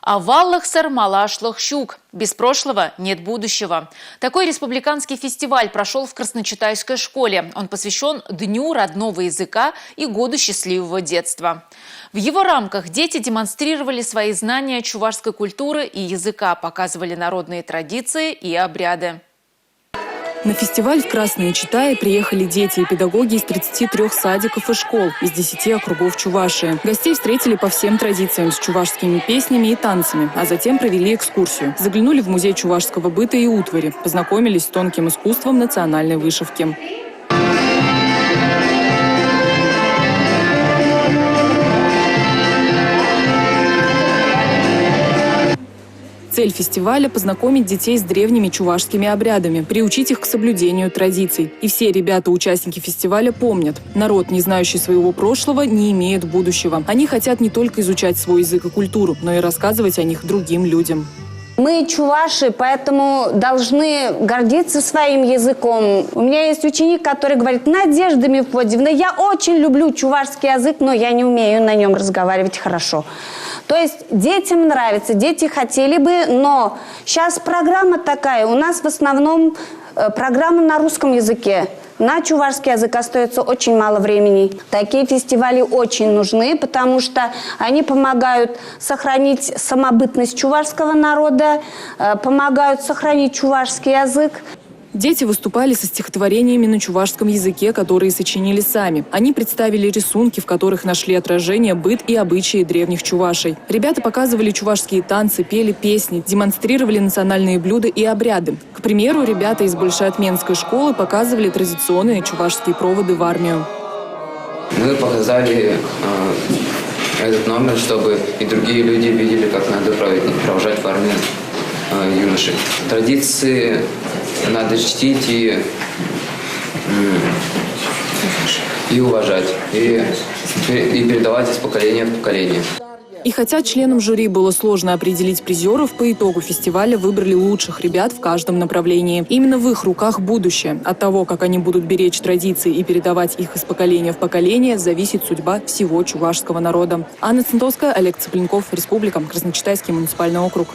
Аваллах сармалашлах щук. Без прошлого нет будущего. Такой республиканский фестиваль прошел в Красночитайской школе. Он посвящен Дню родного языка и Году счастливого детства. В его рамках дети демонстрировали свои знания чувашской культуры и языка, показывали народные традиции и обряды. На фестиваль в Красное Читае приехали дети и педагоги из 33 садиков и школ из 10 округов Чувашии. Гостей встретили по всем традициям с чувашскими песнями и танцами, а затем провели экскурсию. Заглянули в музей чувашского быта и утвари, познакомились с тонким искусством национальной вышивки. Цель фестиваля – познакомить детей с древними чувашскими обрядами, приучить их к соблюдению традиций. И все ребята-участники фестиваля помнят – народ, не знающий своего прошлого, не имеет будущего. Они хотят не только изучать свой язык и культуру, но и рассказывать о них другим людям. Мы чуваши, поэтому должны гордиться своим языком. У меня есть ученик, который говорит: Надежда Мефодиевна, я очень люблю чувашский язык, но я не умею на нем разговаривать хорошо. То есть детям нравится, дети хотели бы, но сейчас программа такая, у нас в основном программа на русском языке. На чувашский язык остается очень мало времени. Такие фестивали очень нужны, потому что они помогают сохранить самобытность чувашского народа, помогают сохранить чувашский язык. Дети выступали со стихотворениями на чувашском языке, которые сочинили сами. Они представили рисунки, в которых нашли отражение быт и обычаи древних чувашей. Ребята показывали чувашские танцы, пели песни, демонстрировали национальные блюда и обряды. К примеру, ребята из Большеотменской школы показывали традиционные чувашские проводы в армию. Мы показали этот номер, чтобы и другие люди видели, как надо провожать в армию юношей. Традиции надо чтить и уважать, и передавать из поколения в поколение. И хотя членам жюри было сложно определить призеров, по итогу фестиваля выбрали лучших ребят в каждом направлении. Именно в их руках будущее. От того, как они будут беречь традиции и передавать их из поколения в поколение, зависит судьба всего чувашского народа. Анна Центовская, Олег Цыпленков, Республика, Красночитайский муниципальный округ.